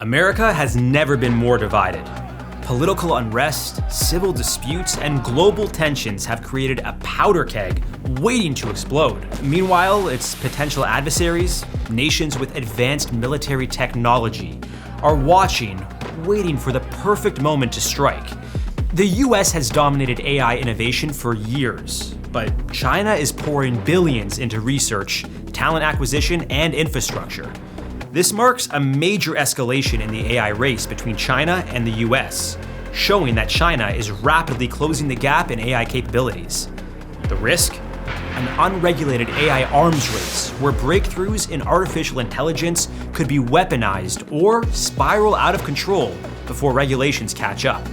America has never been more divided. Political unrest, civil disputes, and global tensions have created a powder keg waiting to explode. Meanwhile, its potential adversaries, nations with advanced military technology, are watching, waiting for the perfect moment to strike. The US has dominated AI innovation for years, but China is pouring billions into research, talent acquisition, and infrastructure. This marks a major escalation in the AI race between China and the US, showing that China is rapidly closing the gap in AI capabilities. The risk? An unregulated AI arms race where breakthroughs in artificial intelligence could be weaponized or spiral out of control before regulations catch up.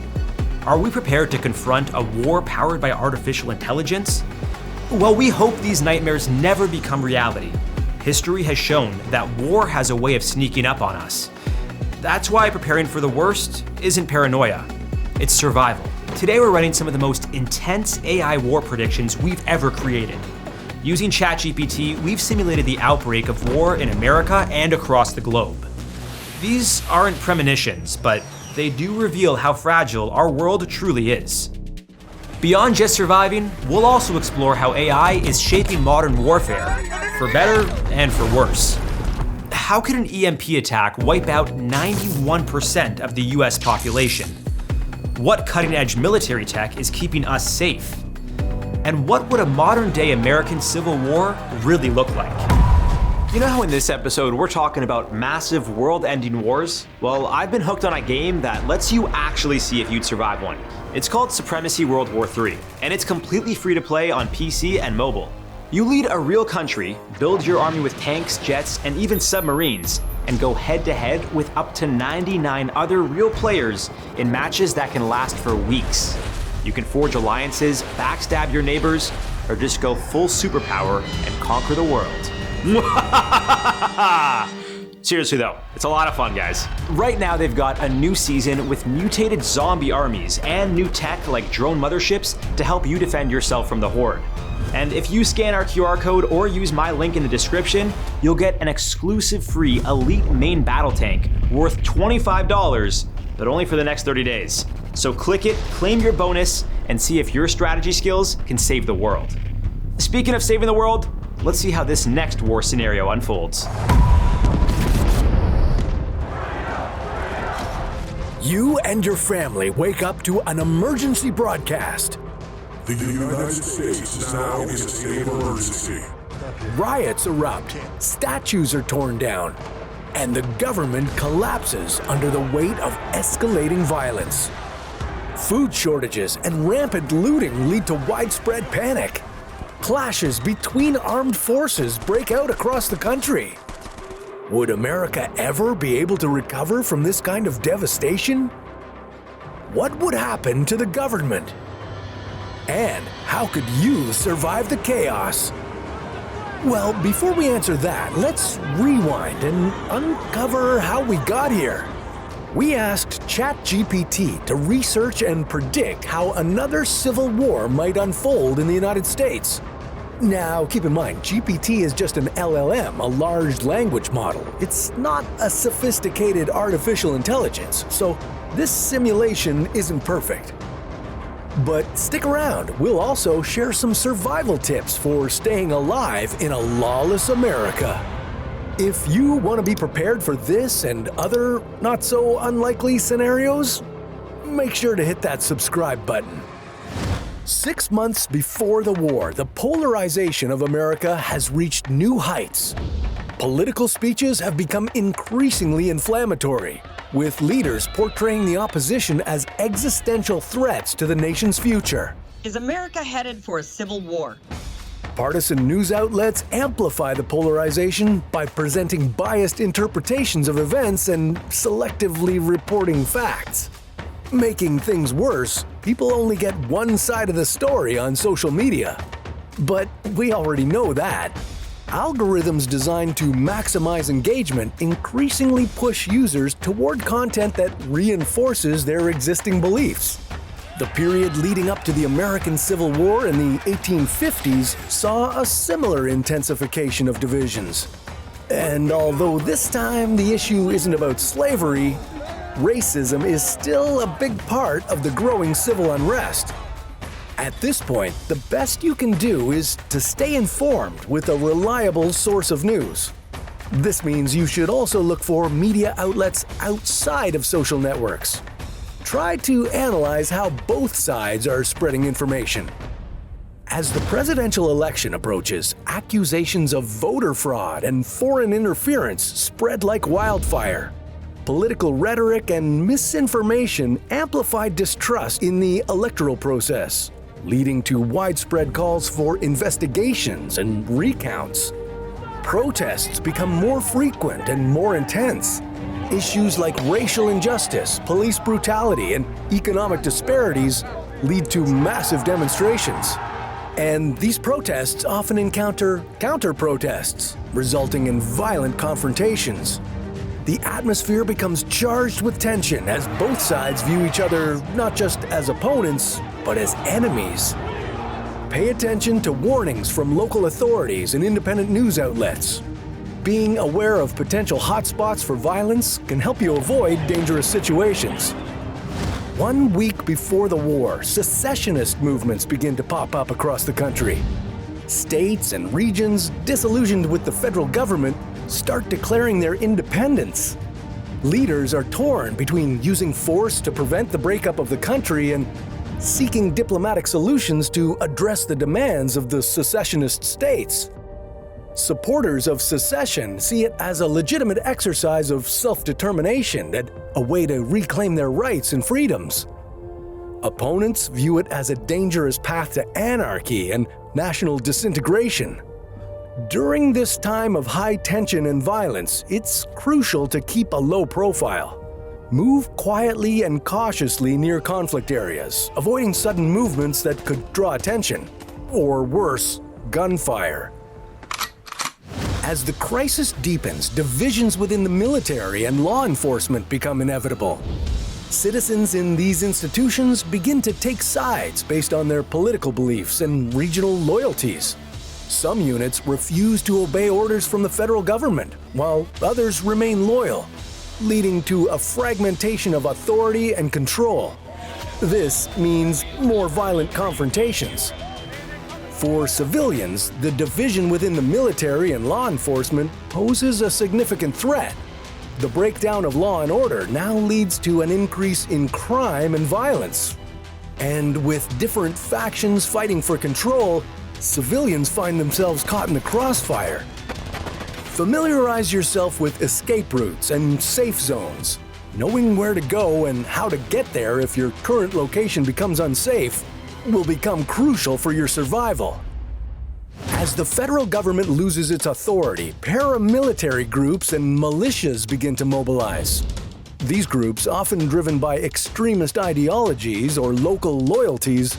Are we prepared to confront a war powered by artificial intelligence? Well, we hope these nightmares never become reality. History has shown that war has a way of sneaking up on us. That's why preparing for the worst isn't paranoia, it's survival. Today we're running some of the most intense AI war predictions we've ever created. Using ChatGPT, we've simulated the outbreak of war in America and across the globe. These aren't premonitions, but they do reveal how fragile our world truly is. Beyond just surviving, we'll also explore how AI is shaping modern warfare, for better and for worse. How could an EMP attack wipe out 91% of the US population? What cutting-edge military tech is keeping us safe? And what would a modern-day American Civil War really look like? You know how in this episode we're talking about massive world-ending wars? Well, I've been hooked on a game that lets you actually see if you'd survive one. It's called Supremacy World War III, and it's completely free to play on PC and mobile. You lead a real country, build your army with tanks, jets, and even submarines, and go head-to-head with up to 99 other real players in matches that can last for weeks. You can forge alliances, backstab your neighbors, or just go full superpower and conquer the world. Seriously though, it's a lot of fun, guys. Right now they've got a new season with mutated zombie armies and new tech like drone motherships to help you defend yourself from the horde. And if you scan our QR code or use my link in the description, you'll get an exclusive free elite main battle tank worth $25, but only for the next 30 days. So click it, claim your bonus, and see if your strategy skills can save the world. Speaking of saving the world, let's see how this next war scenario unfolds. You and your family wake up to an emergency broadcast. The United States is now in a state of emergency. Riots erupt, statues are torn down, and the government collapses under the weight of escalating violence. Food shortages and rampant looting lead to widespread panic. Clashes between armed forces break out across the country. Would America ever be able to recover from this kind of devastation? What would happen to the government? And how could you survive the chaos? Well, before we answer that, let's rewind and uncover how we got here. We asked ChatGPT to research and predict how another civil war might unfold in the United States. Now, keep in mind, GPT is just an LLM, a large language model. It's not a sophisticated artificial intelligence, so this simulation isn't perfect. But stick around, we'll also share some survival tips for staying alive in a lawless America. If you want to be prepared for this and other not-so-unlikely scenarios, make sure to hit that subscribe button. 6 months before the war, the polarization of America has reached new heights. Political speeches have become increasingly inflammatory, with leaders portraying the opposition as existential threats to the nation's future. Is America headed for a civil war? Partisan news outlets amplify the polarization by presenting biased interpretations of events and selectively reporting facts. Making things worse, people only get one side of the story on social media. But we already know that. Algorithms designed to maximize engagement increasingly push users toward content that reinforces their existing beliefs. The period leading up to the American Civil War in the 1850s saw a similar intensification of divisions. And although this time the issue isn't about slavery, racism is still a big part of the growing civil unrest. At this point, the best you can do is to stay informed with a reliable source of news. This means you should also look for media outlets outside of social networks. Try to analyze how both sides are spreading information. As the presidential election approaches, accusations of voter fraud and foreign interference spread like wildfire. Political rhetoric and misinformation amplify distrust in the electoral process, leading to widespread calls for investigations and recounts. Protests become more frequent and more intense. Issues like racial injustice, police brutality, and economic disparities lead to massive demonstrations. And these protests often encounter counter-protests, resulting in violent confrontations. The atmosphere becomes charged with tension as both sides view each other not just as opponents, but as enemies. Pay attention to warnings from local authorities and independent news outlets. Being aware of potential hotspots for violence can help you avoid dangerous situations. 1 week before the war, secessionist movements begin to pop up across the country. States and regions disillusioned with the federal government start declaring their independence. Leaders are torn between using force to prevent the breakup of the country and seeking diplomatic solutions to address the demands of the secessionist states. Supporters of secession see it as a legitimate exercise of self-determination and a way to reclaim their rights and freedoms. Opponents view it as a dangerous path to anarchy and national disintegration. During this time of high tension and violence, it's crucial to keep a low profile. Move quietly and cautiously near conflict areas, avoiding sudden movements that could draw attention, or worse, gunfire. As the crisis deepens, divisions within the military and law enforcement become inevitable. Citizens in these institutions begin to take sides based on their political beliefs and regional loyalties. Some units refuse to obey orders from the federal government, while others remain loyal, leading to a fragmentation of authority and control. This means more violent confrontations. For civilians, the division within the military and law enforcement poses a significant threat. The breakdown of law and order now leads to an increase in crime and violence. And with different factions fighting for control, civilians find themselves caught in the crossfire. Familiarize yourself with escape routes and safe zones. Knowing where to go and how to get there if your current location becomes unsafe will become crucial for your survival. As the federal government loses its authority, paramilitary groups and militias begin to mobilize. These groups, often driven by extremist ideologies or local loyalties,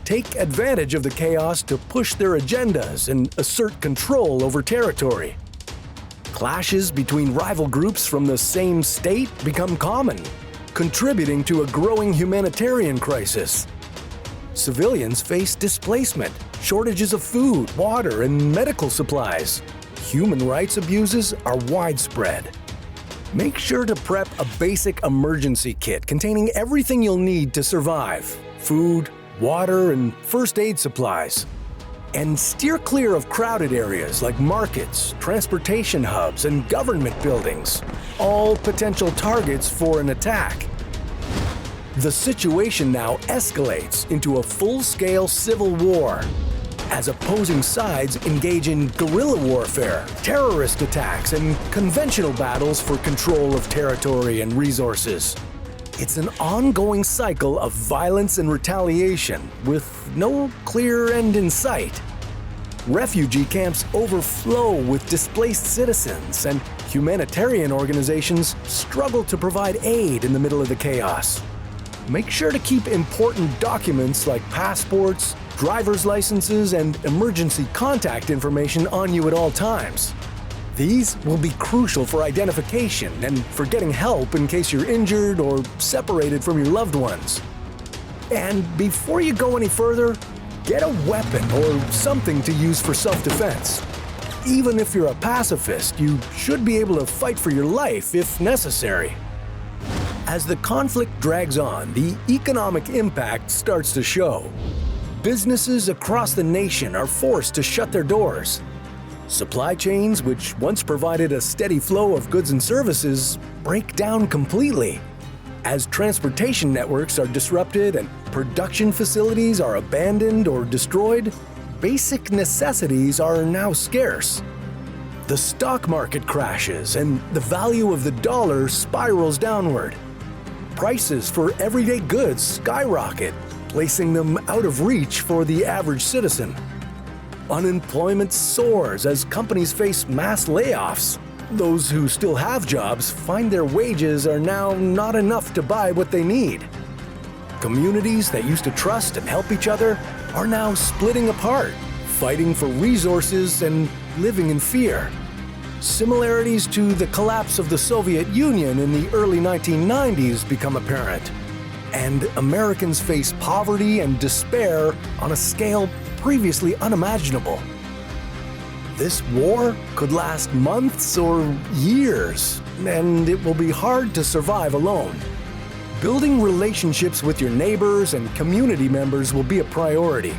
take advantage of the chaos to push their agendas and assert control over territory. Clashes between rival groups from the same state become common, contributing to a growing humanitarian crisis. Civilians face displacement, shortages of food, water, and medical supplies. Human rights abuses are widespread. Make sure to prep a basic emergency kit containing everything you'll need to survive: food, water, and first aid supplies. And steer clear of crowded areas like markets, transportation hubs, and government buildings, all potential targets for an attack. The situation now escalates into a full-scale civil war, as opposing sides engage in guerrilla warfare, terrorist attacks, and conventional battles for control of territory and resources. It's an ongoing cycle of violence and retaliation with no clear end in sight. Refugee camps overflow with displaced citizens, and humanitarian organizations struggle to provide aid in the middle of the chaos. Make sure to keep important documents like passports, driver's licenses, and emergency contact information on you at all times. These will be crucial for identification and for getting help in case you're injured or separated from your loved ones. And before you go any further, get a weapon or something to use for self-defense. even if you're a pacifist, you should be able to fight for your life if necessary. As the conflict drags on, the economic impact starts to show. Businesses across the nation are forced to shut their doors. Supply chains, which once provided a steady flow of goods and services, break down completely. As transportation networks are disrupted and production facilities are abandoned or destroyed, basic necessities are now scarce. The stock market crashes and the value of the dollar spirals downward. Prices for everyday goods skyrocket, placing them out of reach for the average citizen. Unemployment soars as companies face mass layoffs. Those who still have jobs find their wages are now not enough to buy what they need. Communities that used to trust and help each other are now splitting apart, fighting for resources and living in fear. Similarities to the collapse of the Soviet Union in the early 1990s become apparent, and Americans face poverty and despair on a scale previously unimaginable. This war could last months or years, and it will be hard to survive alone. Building relationships with your neighbors and community members will be a priority.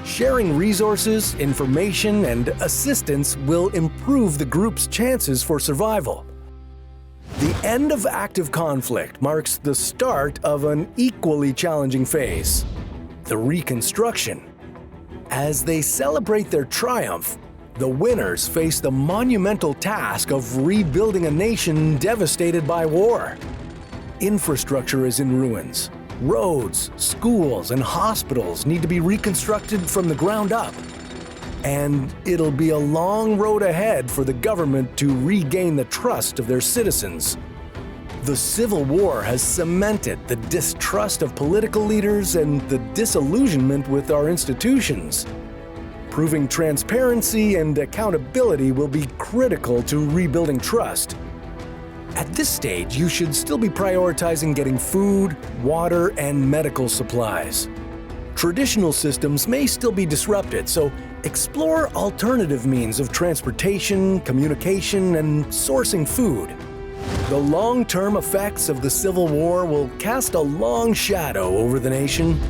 Sharing resources, information, and assistance will improve the group's chances for survival. The end of active conflict marks the start of an equally challenging phase, the reconstruction. As they celebrate their triumph, the winners face the monumental task of rebuilding a nation devastated by war. Infrastructure is in ruins. Roads, schools, and hospitals need to be reconstructed from the ground up. And it'll be a long road ahead for the government to regain the trust of their citizens. The Civil War has cemented the distrust of political leaders and the disillusionment with our institutions. Proving transparency and accountability will be critical to rebuilding trust. At this stage, you should still be prioritizing getting food, water, and medical supplies. Traditional systems may still be disrupted, so explore alternative means of transportation, communication, and sourcing food. The long-term effects of the Civil War will cast a long shadow over the nation.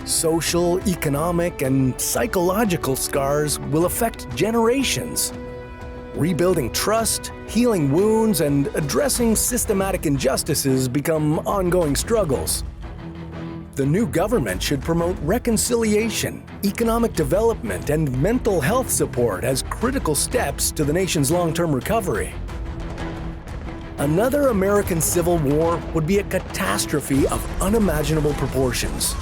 Social, economic, and psychological scars will affect generations. Rebuilding trust, healing wounds, and addressing systematic injustices become ongoing struggles. The new government should promote reconciliation, economic development, and mental health support as critical steps to the nation's long-term recovery. Another American Civil War would be a catastrophe of unimaginable proportions.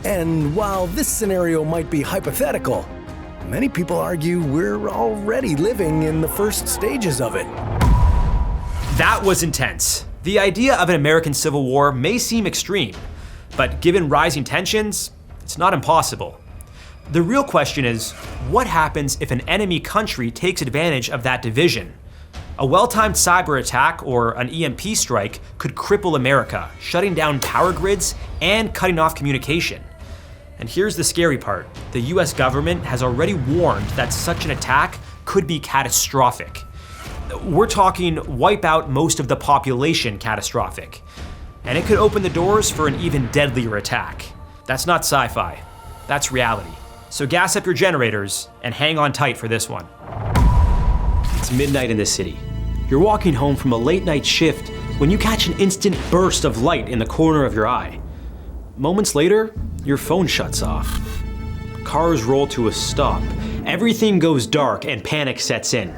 And while this scenario might be hypothetical, many people argue we're already living in the first stages of it. That was intense. The idea of an American Civil War may seem extreme, but given rising tensions, it's not impossible. The real question is, what happens if an enemy country takes advantage of that division? A well-timed cyber attack or an EMP strike could cripple America, shutting down power grids and cutting off communication. And here's the scary part. The US government has already warned that such an attack could be catastrophic. We're talking wipe out most of the population catastrophic. And it could open the doors for an even deadlier attack. That's not sci-fi, that's reality. So gas up your generators and hang on tight for this one. It's midnight in the city. You're walking home from a late night shift when you catch an instant burst of light in the corner of your eye. Moments later, your phone shuts off. Cars roll to a stop. Everything goes dark and panic sets in.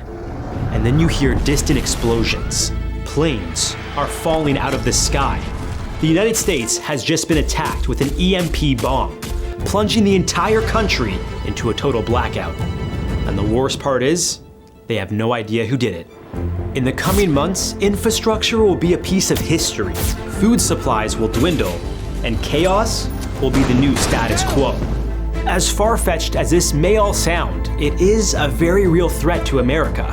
And then you hear distant explosions. Planes are falling out of the sky. The United States has just been attacked with an EMP bomb, plunging the entire country into a total blackout. And the worst part is, they have no idea who did it. In the coming months, infrastructure will be a piece of history. Food supplies will dwindle, and chaos will be the new status quo. As far-fetched as this may all sound, it is a very real threat to America,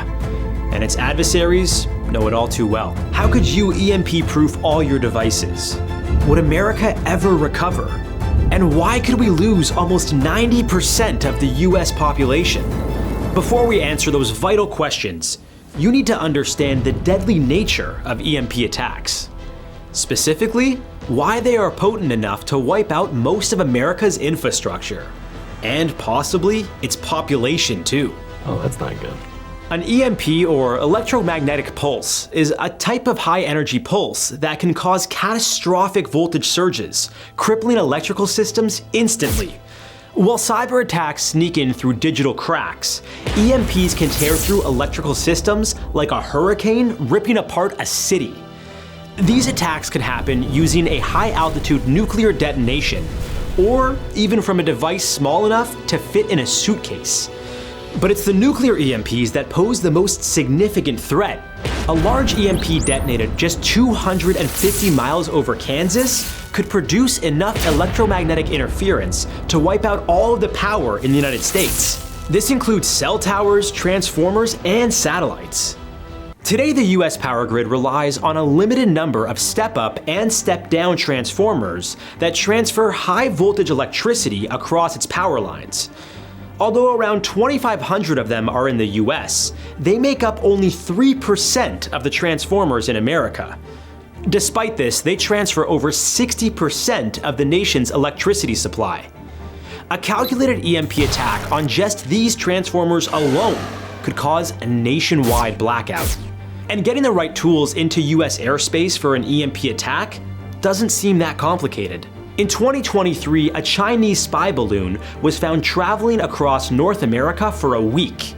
and its adversaries know it all too well. How could you EMP-proof all your devices? Would America ever recover? And why could we lose almost 90% of the US population? Before we answer those vital questions, you need to understand the deadly nature of EMP attacks. Specifically, why they are potent enough to wipe out most of America's infrastructure. And possibly its population too. Oh, that's not good. An EMP, or electromagnetic pulse, is a type of high-energy pulse that can cause catastrophic voltage surges, crippling electrical systems instantly. While cyber attacks sneak in through digital cracks, EMPs can tear through electrical systems like a hurricane ripping apart a city. These attacks can happen using a high-altitude nuclear detonation, or even from a device small enough to fit in a suitcase. But it's the nuclear EMPs that pose the most significant threat. A large EMP detonated just 250 miles over Kansas could produce enough electromagnetic interference to wipe out all of the power in the United States. This includes cell towers, transformers, and satellites. Today, the US power grid relies on a limited number of step-up and step-down transformers that transfer high-voltage electricity across its power lines. Although around 2,500 of them are in the US, they make up only 3% of the transformers in America. Despite this, they transfer over 60% of the nation's electricity supply. A calculated EMP attack on just these transformers alone could cause a nationwide blackout. And getting the right tools into US airspace for an EMP attack doesn't seem that complicated. In 2023, a Chinese spy balloon was found traveling across North America for a week.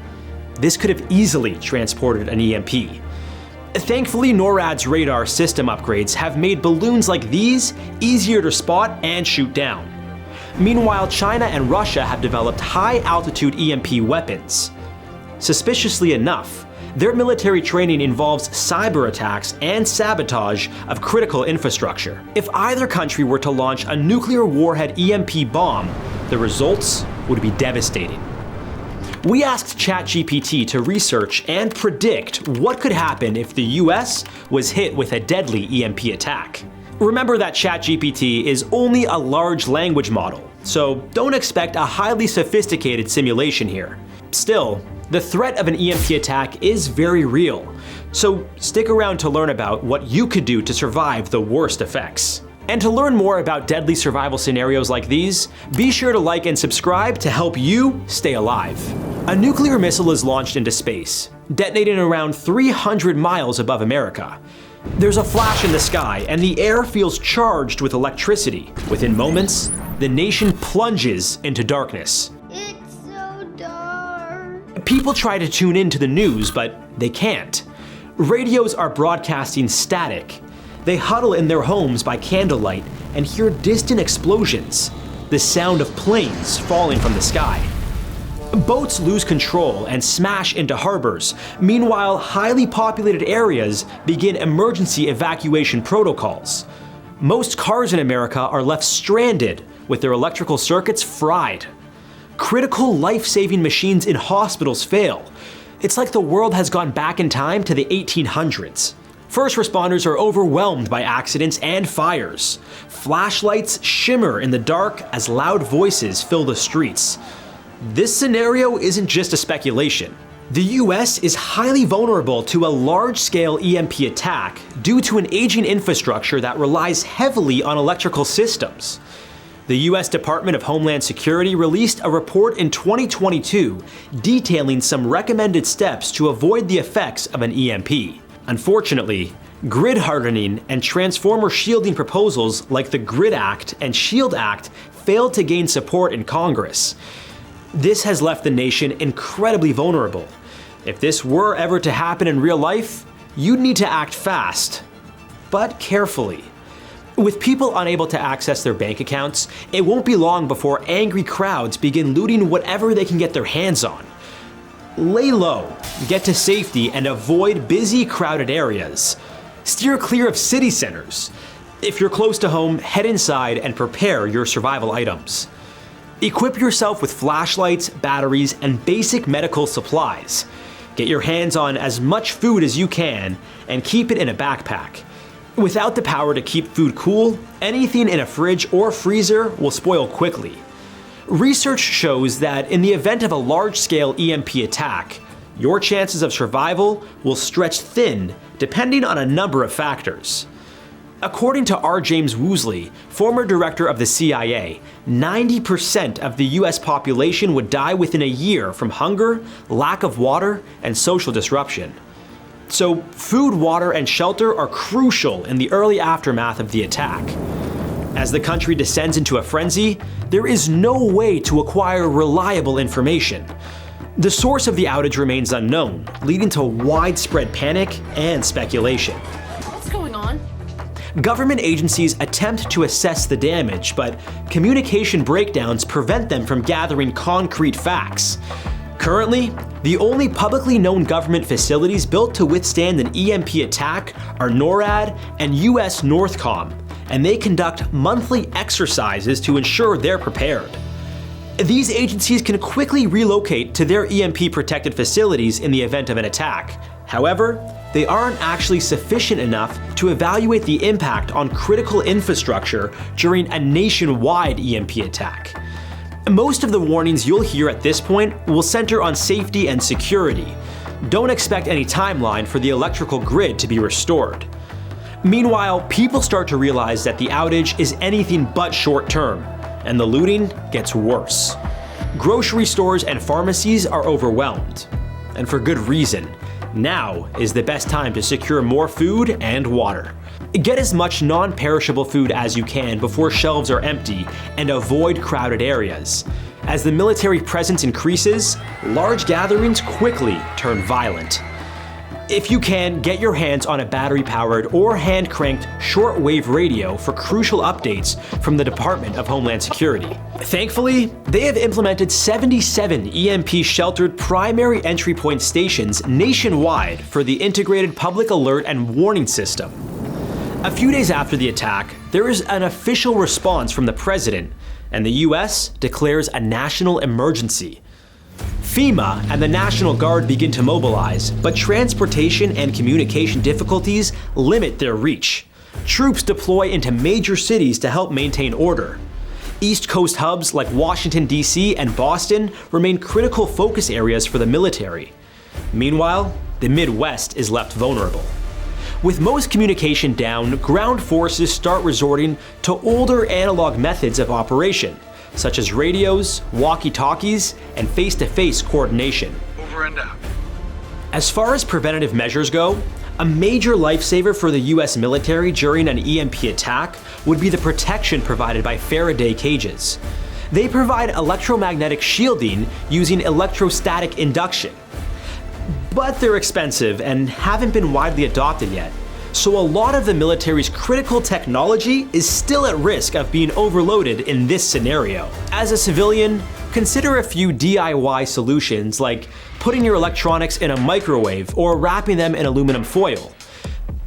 This could have easily transported an EMP. Thankfully, NORAD's radar system upgrades have made balloons like these easier to spot and shoot down. Meanwhile, China and Russia have developed high-altitude EMP weapons. Suspiciously enough, their military training involves cyber attacks and sabotage of critical infrastructure. If either country were to launch a nuclear warhead EMP bomb, the results would be devastating. We asked ChatGPT to research and predict what could happen if the US was hit with a deadly EMP attack. Remember that ChatGPT is only a large language model, so don't expect a highly sophisticated simulation here. Still, the threat of an EMP attack is very real, so stick around to learn about what you could do to survive the worst effects. And to learn more about deadly survival scenarios like these, be sure to like and subscribe to help you stay alive. A nuclear missile is launched into space, detonating around 300 miles above America. There's a flash in the sky, and the air feels charged with electricity. Within moments, the nation plunges into darkness. People try to tune in to the news, but they can't. Radios are broadcasting static. They huddle in their homes by candlelight and hear distant explosions, the sound of planes falling from the sky. Boats lose control and smash into harbors. Meanwhile, highly populated areas begin emergency evacuation protocols. Most cars in America are left stranded with their electrical circuits fried. Critical life-saving machines in hospitals fail. It's like the world has gone back in time to the 1800s. First responders are overwhelmed by accidents and fires. Flashlights shimmer in the dark as loud voices fill the streets. This scenario isn't just a speculation. The US is highly vulnerable to a large-scale EMP attack due to an aging infrastructure that relies heavily on electrical systems. The US Department of Homeland Security released a report in 2022 detailing some recommended steps to avoid the effects of an EMP. Unfortunately, grid hardening and transformer shielding proposals like the Grid Act and Shield Act failed to gain support in Congress. This has left the nation incredibly vulnerable. If this were ever to happen in real life, you'd need to act fast, but carefully. With people unable to access their bank accounts, it won't be long before angry crowds begin looting whatever they can get their hands on. Lay low, get to safety, and avoid busy, crowded areas. Steer clear of city centers. If you're close to home, head inside and prepare your survival items. Equip yourself with flashlights, batteries, and basic medical supplies. Get your hands on as much food as you can and keep it in a backpack. Without the power to keep food cool, anything in a fridge or freezer will spoil quickly. Research shows that in the event of a large-scale EMP attack, your chances of survival will stretch thin depending on a number of factors. According to R. James Woosley, former director of the CIA, 90% of the US population would die within a year from hunger, lack of water, and social disruption. So food, water, and shelter are crucial in the early aftermath of the attack. As the country descends into a frenzy, there is no way to acquire reliable information. The source of the outage remains unknown, leading to widespread panic and speculation. What's going on? Government agencies attempt to assess the damage, but communication breakdowns prevent them from gathering concrete facts. Currently, the only publicly known government facilities built to withstand an EMP attack are NORAD and US Northcom, and they conduct monthly exercises to ensure they're prepared. These agencies can quickly relocate to their EMP-protected facilities in the event of an attack. However, they aren't actually sufficient enough to evaluate the impact on critical infrastructure during a nationwide EMP attack. Most of the warnings you'll hear at this point will center on safety and security. Don't expect any timeline for the electrical grid to be restored. Meanwhile, people start to realize that the outage is anything but short-term, and the looting gets worse. Grocery stores and pharmacies are overwhelmed, and for good reason. Now is the best time to secure more food and water. Get as much non-perishable food as you can before shelves are empty, and avoid crowded areas. As the military presence increases, large gatherings quickly turn violent. If you can, get your hands on a battery-powered or hand-cranked shortwave radio for crucial updates from the Department of Homeland Security. Thankfully, they have implemented 77 EMP-sheltered primary entry point stations nationwide for the integrated public alert and warning system. A few days after the attack, there is an official response from the president, and the US declares a national emergency. FEMA and the National Guard begin to mobilize, but transportation and communication difficulties limit their reach. Troops deploy into major cities to help maintain order. East Coast hubs like Washington, D.C. and Boston remain critical focus areas for the military. Meanwhile, the Midwest is left vulnerable. With most communication down, ground forces start resorting to older analog methods of operation, such as radios, walkie-talkies, and face-to-face coordination. Over and out. As far as preventative measures go, a major lifesaver for the US military during an EMP attack would be the protection provided by Faraday cages. They provide electromagnetic shielding using electrostatic induction. But they're expensive and haven't been widely adopted yet. So a lot of the military's critical technology is still at risk of being overloaded in this scenario. As a civilian, consider a few DIY solutions like putting your electronics in a microwave or wrapping them in aluminum foil.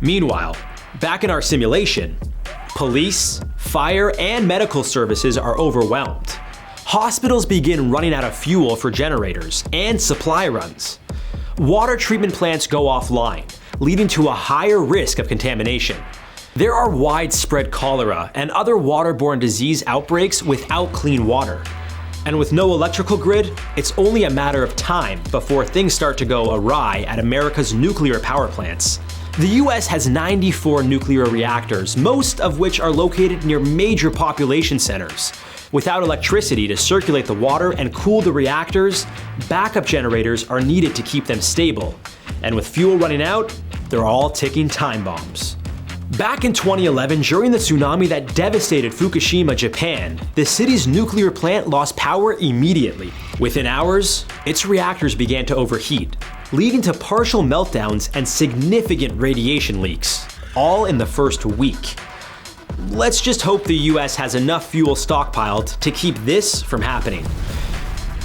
Meanwhile, back in our simulation, police, fire, and medical services are overwhelmed. Hospitals begin running out of fuel for generators and supply runs. Water treatment plants go offline, leading to a higher risk of contamination. There are widespread cholera and other waterborne disease outbreaks without clean water. And with no electrical grid, it's only a matter of time before things start to go awry at America's nuclear power plants. The US has 94 nuclear reactors, most of which are located near major population centers. Without electricity to circulate the water and cool the reactors, backup generators are needed to keep them stable. And with fuel running out, they're all ticking time bombs. Back in 2011, during the tsunami that devastated Fukushima, Japan, the city's nuclear plant lost power immediately. Within hours, its reactors began to overheat, leading to partial meltdowns and significant radiation leaks, all in the first week. Let's just hope the US has enough fuel stockpiled to keep this from happening.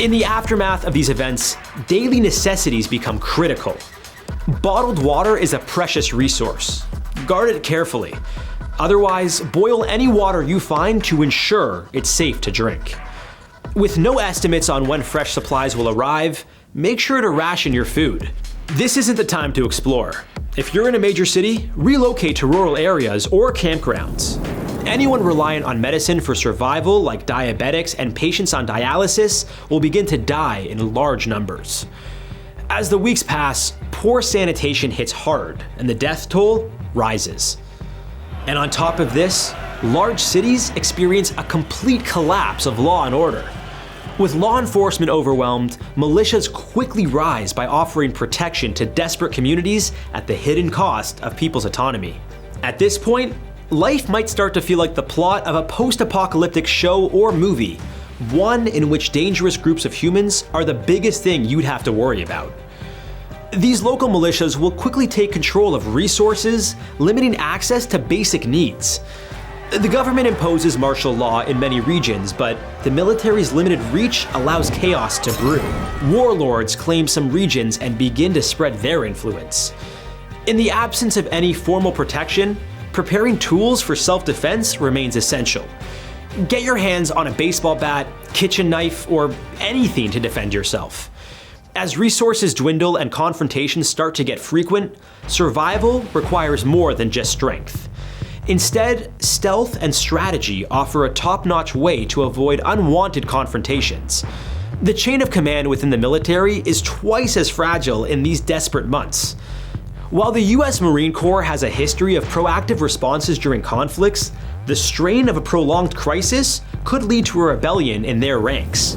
In the aftermath of these events, daily necessities become critical. Bottled water is a precious resource. Guard it carefully. Otherwise, boil any water you find to ensure it's safe to drink. With no estimates on when fresh supplies will arrive, make sure to ration your food. This isn't the time to explore. If you're in a major city, relocate to rural areas or campgrounds. Anyone reliant on medicine for survival, like diabetics and patients on dialysis, will begin to die in large numbers. As the weeks pass, poor sanitation hits hard and the death toll rises. And on top of this, large cities experience a complete collapse of law and order. With law enforcement overwhelmed, militias quickly rise by offering protection to desperate communities at the hidden cost of people's autonomy. At this point, life might start to feel like the plot of a post-apocalyptic show or movie, one in which dangerous groups of humans are the biggest thing you'd have to worry about. These local militias will quickly take control of resources, limiting access to basic needs. The government imposes martial law in many regions, but the military's limited reach allows chaos to brew. Warlords claim some regions and begin to spread their influence. In the absence of any formal protection, preparing tools for self-defense remains essential. Get your hands on a baseball bat, kitchen knife, or anything to defend yourself. As resources dwindle and confrontations start to get frequent, survival requires more than just strength. Instead, stealth and strategy offer a top-notch way to avoid unwanted confrontations. The chain of command within the military is twice as fragile in these desperate months. While the US Marine Corps has a history of proactive responses during conflicts, the strain of a prolonged crisis could lead to a rebellion in their ranks.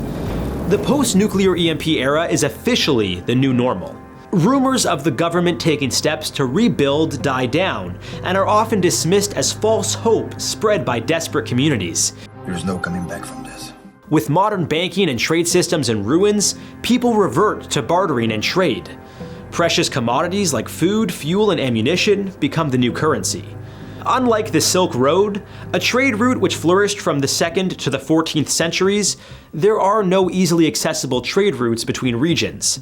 The post-nuclear EMP era is officially the new normal. Rumors of the government taking steps to rebuild die down and are often dismissed as false hope spread by desperate communities. There's no coming back from this. With modern banking and trade systems in ruins, people revert to bartering and trade. Precious commodities like food, fuel, and ammunition become the new currency. Unlike the Silk Road, a trade route which flourished from the 2nd to the 14th centuries, there are no easily accessible trade routes between regions.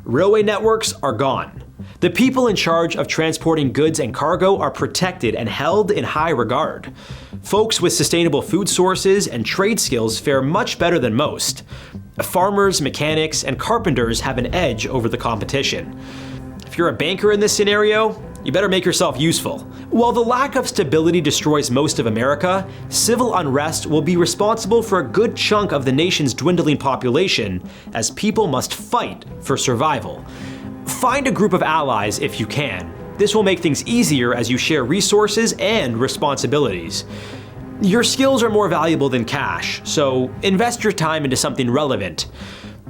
Railway networks are gone. The people in charge of transporting goods and cargo are protected and held in high regard. Folks with sustainable food sources and trade skills fare much better than most. Farmers, mechanics, and carpenters have an edge over the competition. If you're a banker in this scenario, you better make yourself useful. While the lack of stability destroys most of America, civil unrest will be responsible for a good chunk of the nation's dwindling population, as people must fight for survival. Find a group of allies if you can. This will make things easier as you share resources and responsibilities. Your skills are more valuable than cash, so invest your time into something relevant.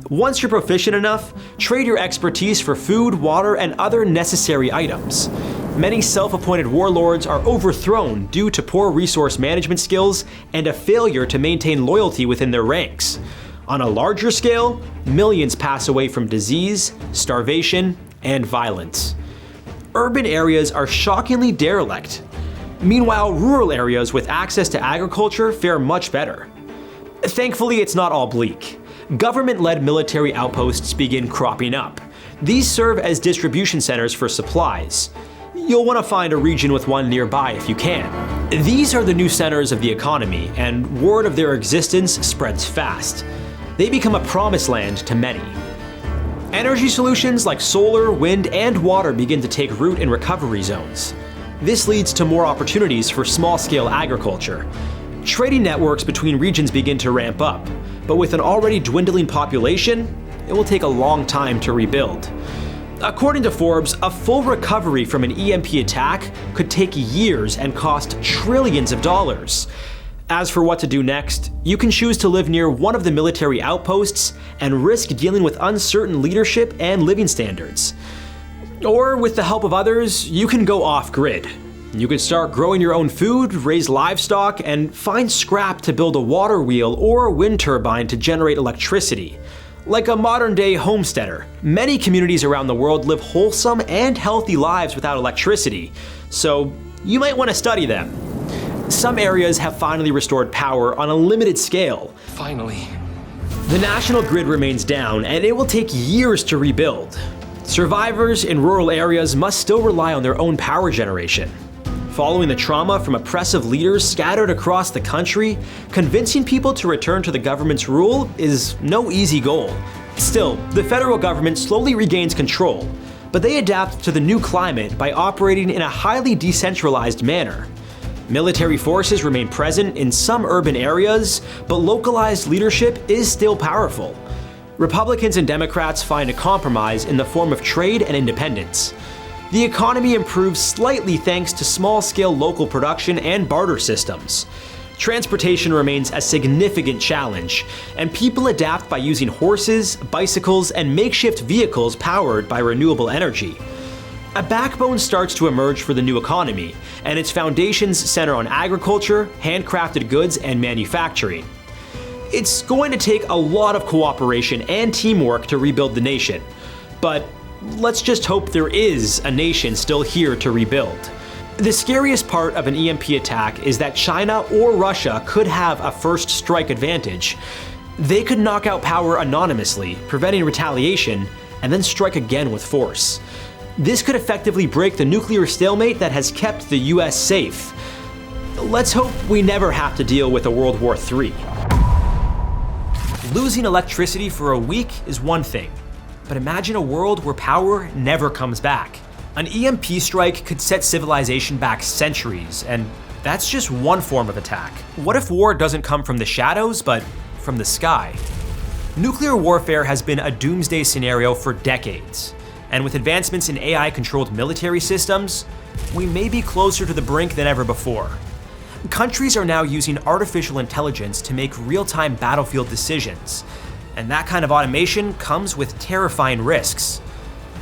Once you're proficient enough, trade your expertise for food, water, and other necessary items. Many self-appointed warlords are overthrown due to poor resource management skills and a failure to maintain loyalty within their ranks. On a larger scale, millions pass away from disease, starvation, and violence. Urban areas are shockingly derelict. Meanwhile, rural areas with access to agriculture fare much better. Thankfully, it's not all bleak. Government-led military outposts begin cropping up. These serve as distribution centers for supplies. You'll want to find a region with one nearby if you can. These are the new centers of the economy, and word of their existence spreads fast. They become a promised land to many. Energy solutions like solar, wind, and water begin to take root in recovery zones. This leads to more opportunities for small-scale agriculture. Trading networks between regions begin to ramp up, but with an already dwindling population, it will take a long time to rebuild. According to Forbes, a full recovery from an EMP attack could take years and cost trillions of dollars. As for what to do next, you can choose to live near one of the military outposts and risk dealing with uncertain leadership and living standards. Or with the help of others, you can go off-grid. You can start growing your own food, raise livestock, and find scrap to build a water wheel or a wind turbine to generate electricity. Like a modern-day homesteader, many communities around the world live wholesome and healthy lives without electricity, so you might want to study them. Some areas have finally restored power on a limited scale. Finally. The national grid remains down, and it will take years to rebuild. Survivors in rural areas must still rely on their own power generation. Following the trauma from oppressive leaders scattered across the country, convincing people to return to the government's rule is no easy goal. Still, the federal government slowly regains control, but they adapt to the new climate by operating in a highly decentralized manner. Military forces remain present in some urban areas, but localized leadership is still powerful. Republicans and Democrats find a compromise in the form of trade and independence. The economy improves slightly thanks to small-scale local production and barter systems. Transportation remains a significant challenge, and people adapt by using horses, bicycles, and makeshift vehicles powered by renewable energy. A backbone starts to emerge for the new economy, and its foundations center on agriculture, handcrafted goods, and manufacturing. It's going to take a lot of cooperation and teamwork to rebuild the nation, but let's just hope there is a nation still here to rebuild. The scariest part of an EMP attack is that China or Russia could have a first strike advantage. They could knock out power anonymously, preventing retaliation, and then strike again with force. This could effectively break the nuclear stalemate that has kept the US safe. Let's hope we never have to deal with a World War III. Losing electricity for a week is one thing, but imagine a world where power never comes back. An EMP strike could set civilization back centuries, and that's just one form of attack. What if war doesn't come from the shadows, but from the sky? Nuclear warfare has been a doomsday scenario for decades, and with advancements in AI-controlled military systems, we may be closer to the brink than ever before. Countries are now using artificial intelligence to make real-time battlefield decisions, and that kind of automation comes with terrifying risks.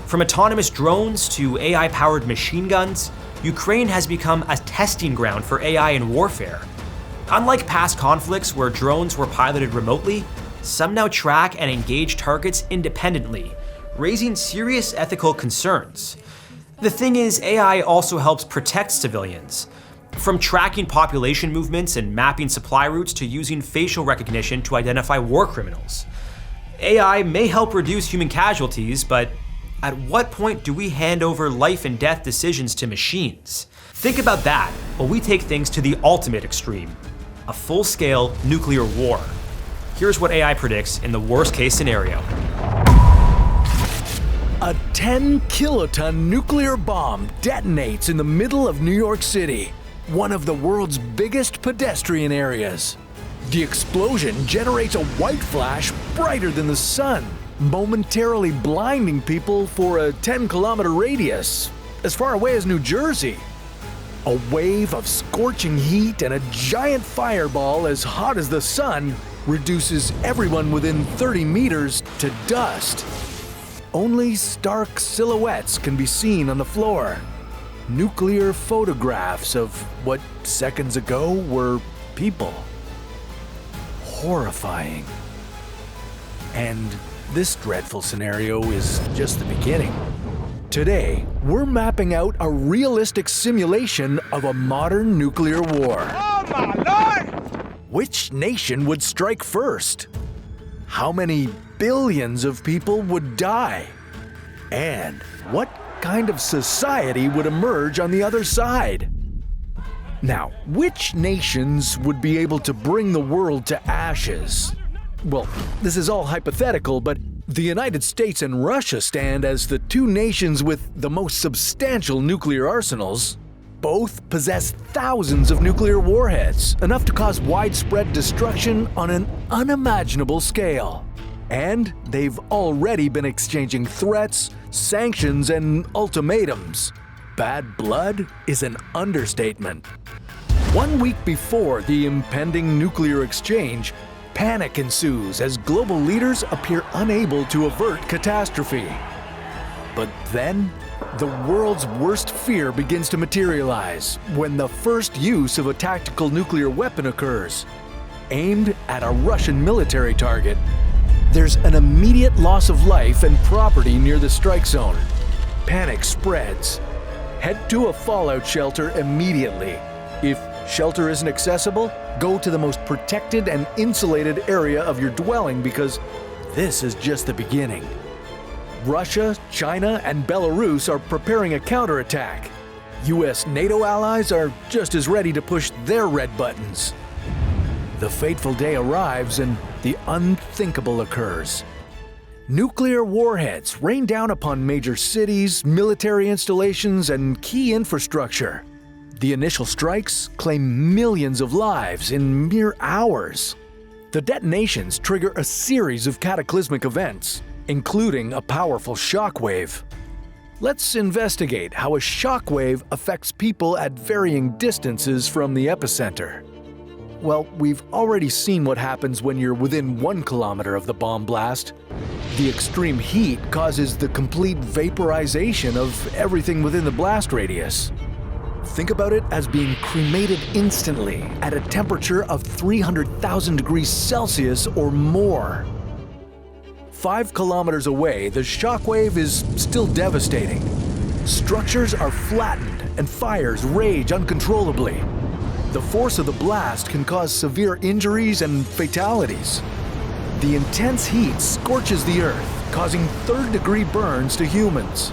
From autonomous drones to AI-powered machine guns, Ukraine has become a testing ground for AI in warfare. Unlike past conflicts where drones were piloted remotely, some now track and engage targets independently, raising serious ethical concerns. The thing is, AI also helps protect civilians. From tracking population movements and mapping supply routes to using facial recognition to identify war criminals. AI may help reduce human casualties, but at what point do we hand over life and death decisions to machines? Think about that while we take things to the ultimate extreme, a full-scale nuclear war. Here's what AI predicts in the worst-case scenario. A 10-kiloton nuclear bomb detonates in the middle of New York City, one of the world's biggest pedestrian areas. The explosion generates a white flash brighter than the sun, momentarily blinding people for a 10-kilometer radius, as far away as New Jersey. A wave of scorching heat and a giant fireball as hot as the sun reduces everyone within 30 meters to dust. Only stark silhouettes can be seen on the floor. Nuclear photographs of what seconds ago were people. Horrifying. And this dreadful scenario is just the beginning. Today, we're mapping out a realistic simulation of a modern nuclear war. Oh my Lord! Which nation would strike first? How many billions of people would die? And what kind of society would emerge on the other side? Now, which nations would be able to bring the world to ashes? Well, this is all hypothetical, but the United States and Russia stand as the two nations with the most substantial nuclear arsenals. Both possess thousands of nuclear warheads, enough to cause widespread destruction on an unimaginable scale. And they've already been exchanging threats, sanctions, and ultimatums. Bad blood is an understatement. 1 week before the impending nuclear exchange, panic ensues as global leaders appear unable to avert catastrophe. But then, the world's worst fear begins to materialize when the first use of a tactical nuclear weapon occurs, aimed at a Russian military target. There's an immediate loss of life and property near the strike zone. Panic spreads. Head to a fallout shelter immediately. If shelter isn't accessible, go to the most protected and insulated area of your dwelling because this is just the beginning. Russia, China, and Belarus are preparing a counterattack. US NATO allies are just as ready to push their red buttons. The fateful day arrives and the unthinkable occurs. Nuclear warheads rain down upon major cities, military installations, and key infrastructure. The initial strikes claim millions of lives in mere hours. The detonations trigger a series of cataclysmic events, including a powerful shockwave. Let's investigate how a shockwave affects people at varying distances from the epicenter. Well, we've already seen what happens when you're within 1 kilometer of the bomb blast. The extreme heat causes the complete vaporization of everything within the blast radius. Think about it as being cremated instantly at a temperature of 300,000 degrees Celsius or more. 5 kilometers away, the shockwave is still devastating. Structures are flattened and fires rage uncontrollably. The force of the blast can cause severe injuries and fatalities. The intense heat scorches the earth, causing third-degree burns to humans.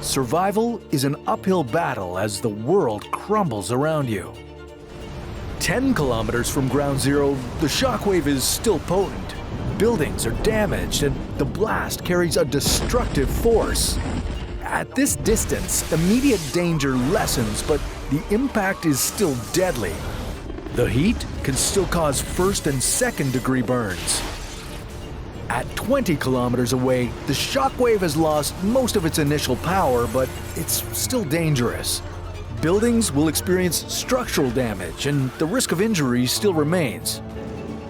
Survival is an uphill battle as the world crumbles around you. 10 kilometers from ground zero, the shockwave is still potent. Buildings are damaged and the blast carries a destructive force. At this distance, immediate danger lessens, but the impact is still deadly. The heat can still cause first and second-degree burns. At 20 kilometers away, the shockwave has lost most of its initial power, but it's still dangerous. Buildings will experience structural damage, and the risk of injury still remains.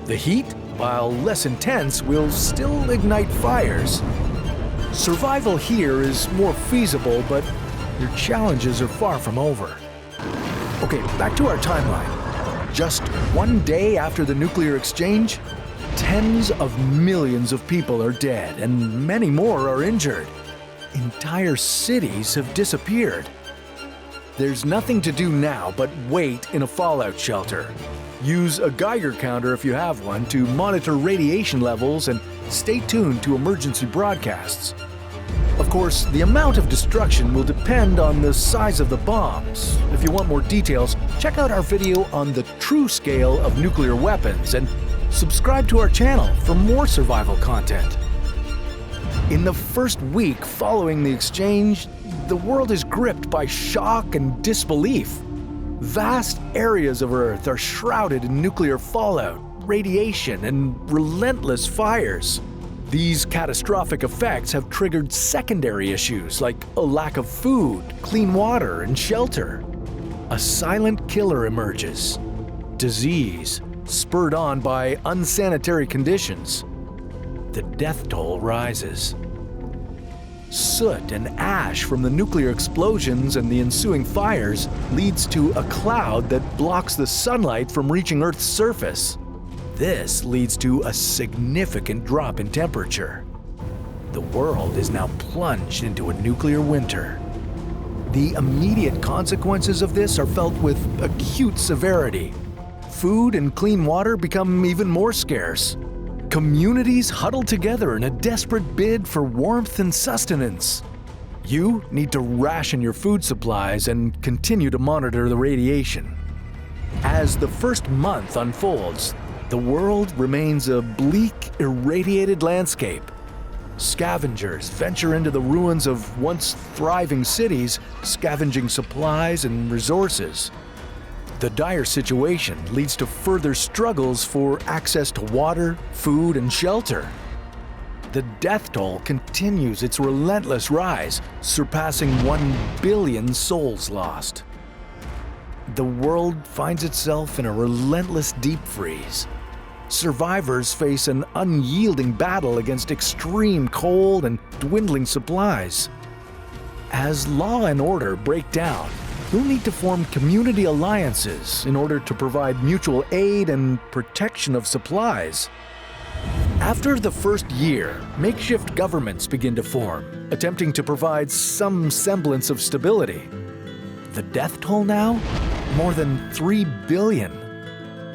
The heat, while less intense, will still ignite fires. Survival here is more feasible, but your challenges are far from over. Okay, back to our timeline. Just 1 day after the nuclear exchange, tens of millions of people are dead and many more are injured. Entire cities have disappeared. There's nothing to do now but wait in a fallout shelter. Use a Geiger counter if you have one to monitor radiation levels and stay tuned to emergency broadcasts. Of course, the amount of destruction will depend on the size of the bombs. If you want more details, check out our video on the true scale of nuclear weapons and subscribe to our channel for more survival content. In the first week following the exchange, the world is gripped by shock and disbelief. Vast areas of Earth are shrouded in nuclear fallout, radiation, and relentless fires. These catastrophic effects have triggered secondary issues like a lack of food, clean water, and shelter. A silent killer emerges. Disease, spurred on by unsanitary conditions. The death toll rises. Soot and ash from the nuclear explosions and the ensuing fires leads to a cloud that blocks the sunlight from reaching Earth's surface. This leads to a significant drop in temperature. The world is now plunged into a nuclear winter. The immediate consequences of this are felt with acute severity. Food and clean water become even more scarce. Communities huddle together in a desperate bid for warmth and sustenance. You need to ration your food supplies and continue to monitor the radiation. As the first month unfolds, the world remains a bleak, irradiated landscape. Scavengers venture into the ruins of once thriving cities, scavenging supplies and resources. The dire situation leads to further struggles for access to water, food, and shelter. The death toll continues its relentless rise, surpassing 1 billion souls lost. The world finds itself in a relentless deep freeze. Survivors face an unyielding battle against extreme cold and dwindling supplies. As law and order break down, you'll need to form community alliances in order to provide mutual aid and protection of supplies. After the first year, makeshift governments begin to form, attempting to provide some semblance of stability. The death toll now? More than 3 billion.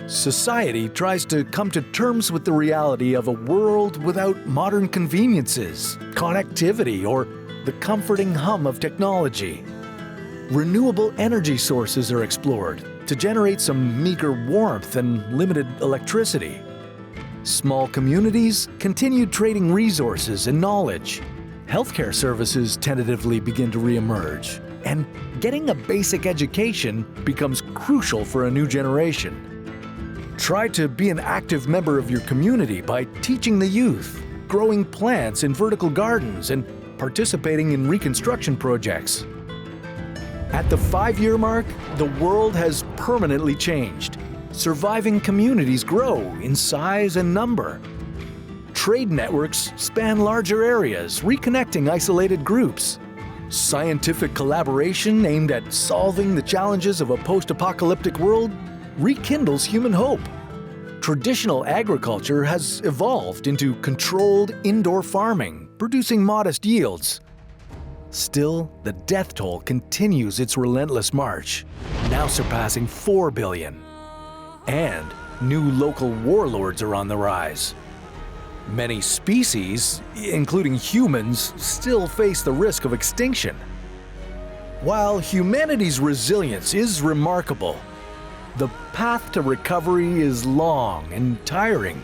Society tries to come to terms with the reality of a world without modern conveniences, connectivity, or the comforting hum of technology. Renewable energy sources are explored to generate some meager warmth and limited electricity. Small communities continue trading resources and knowledge. Healthcare services tentatively begin to reemerge, and getting a basic education becomes crucial for a new generation. Try to be an active member of your community by teaching the youth, growing plants in vertical gardens, and participating in reconstruction projects. At the 5-year mark, the world has permanently changed. Surviving communities grow in size and number. Trade networks span larger areas, reconnecting isolated groups. Scientific collaboration aimed at solving the challenges of a post-apocalyptic world rekindles human hope. Traditional agriculture has evolved into controlled indoor farming, producing modest yields. Still, the death toll continues its relentless march, now surpassing 4 billion. And new local warlords are on the rise. Many species, including humans, still face the risk of extinction. While humanity's resilience is remarkable, the path to recovery is long and tiring.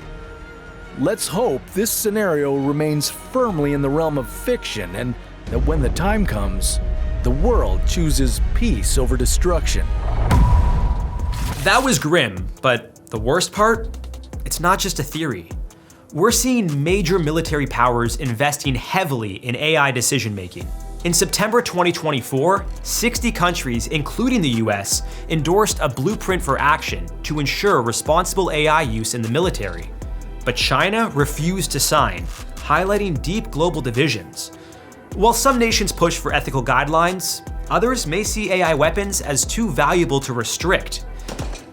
Let's hope this scenario remains firmly in the realm of fiction and that when the time comes, the world chooses peace over destruction. That was grim, but the worst part? It's not just a theory. We're seeing major military powers investing heavily in AI decision-making. In September 2024, 60 countries, including the US, endorsed a blueprint for action to ensure responsible AI use in the military. But China refused to sign, highlighting deep global divisions. While some nations push for ethical guidelines, others may see AI weapons as too valuable to restrict.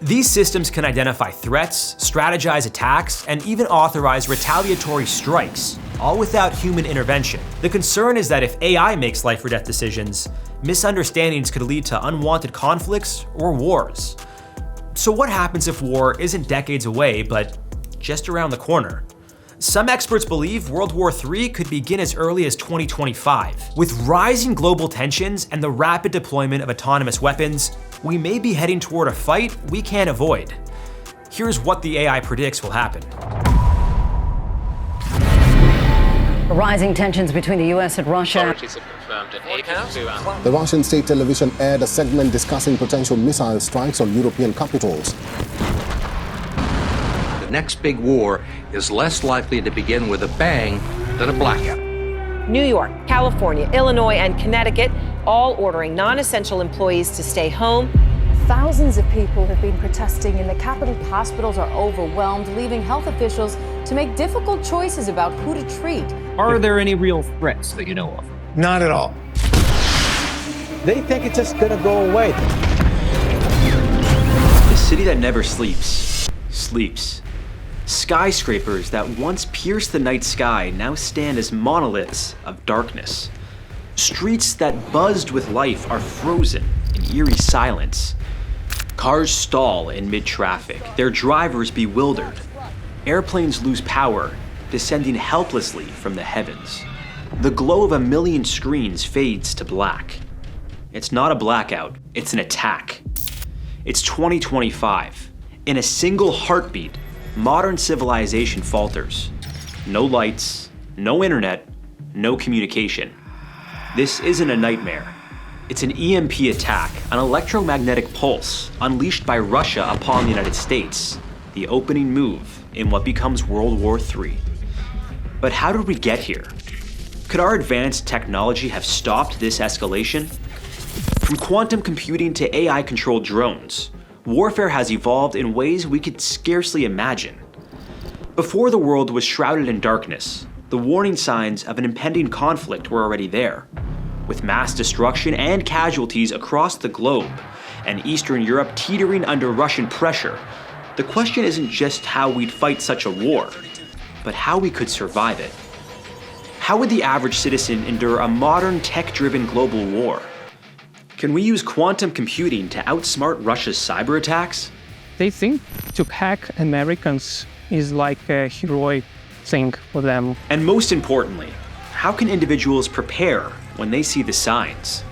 These systems can identify threats, strategize attacks, and even authorize retaliatory strikes, all without human intervention. The concern is that if AI makes life or death decisions, misunderstandings could lead to unwanted conflicts or wars. So what happens if war isn't decades away, but just around the corner? Some experts believe World War III could begin as early as 2025. With rising global tensions and the rapid deployment of autonomous weapons, we may be heading toward a fight we can't avoid. Here's what the AI predicts will happen. Rising tensions between the US and Russia. Authorities have confirmed an avian The Russian state television aired a segment discussing potential missile strikes on European capitals. The next big war is less likely to begin with a bang than a blackout. New York, California, Illinois, and Connecticut all ordering non-essential employees to stay home. Thousands of people have been protesting in the capital. Hospitals are overwhelmed, leaving health officials to make difficult choices about who to treat. Are there any real threats that you know of? Not at all. They think it's just gonna go away. The city that never sleeps, sleeps. Skyscrapers that once pierced the night sky now stand as monoliths of darkness. Streets that buzzed with life are frozen in eerie silence. Cars stall in mid-traffic, their drivers bewildered. Airplanes lose power, descending helplessly from the heavens. The glow of a million screens fades to black. It's not a blackout, it's an attack. It's 2025. In a single heartbeat, modern civilization falters. No lights, no internet, no communication. This isn't a nightmare. It's an EMP attack, an electromagnetic pulse unleashed by Russia upon the United States, the opening move in what becomes World War III. But how did we get here? Could our advanced technology have stopped this escalation? From quantum computing to AI-controlled drones, warfare has evolved in ways we could scarcely imagine. Before the world was shrouded in darkness, the warning signs of an impending conflict were already there. With mass destruction and casualties across the globe, and Eastern Europe teetering under Russian pressure, the question isn't just how we'd fight such a war, but how we could survive it. How would the average citizen endure a modern tech-driven global war? Can we use quantum computing to outsmart Russia's cyber attacks? They think to hack Americans is like a heroic thing for them. And most importantly, how can individuals prepare when they see the signs?